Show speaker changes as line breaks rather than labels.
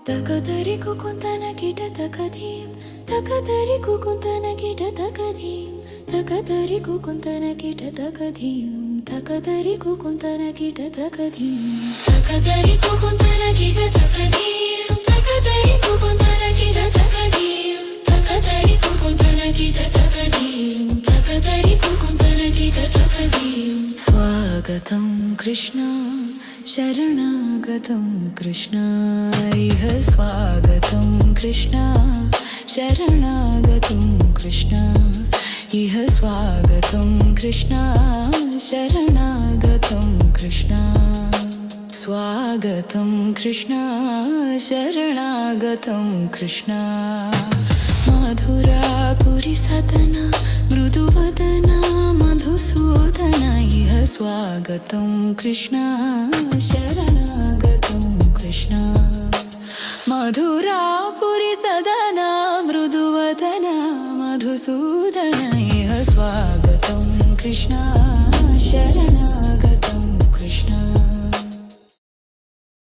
తకదరి కుకుంతన కిట తకధీం తకదరి కుకుంతన కిట తకధీం తకదరి కుకుంతన కిట తకధీం తకదరి కుకుంతన కిట తకధీం తకదరి కుకుంతన కిట తకధీం తకదరి కుకుంతన కిట తకధీం తకదరి కుకుంతన కిట తకధీం తకదరి కుకుంతన కిట తకధీం స్వాగతం కృష్ణ శరణాగతం కృష్ణ ఇహ స్వాగతం కృష్ణ శరణాగతం కృష్ణ ఇహ స్వాగతం కృష్ణ శరణాగతం కృష్ణ స్వాగతం కృష్ణ శరణాగతం కృష్ణ మధురాపురి సదన మృదువదన మధుసూదన ఇహ స్వాగతం కృష్ణ శరణాగతం కృష్ణ మధురాపురి సదన మృదువదన మధుసూదన ఇహ స్వాగతం కృష్ణ శరణ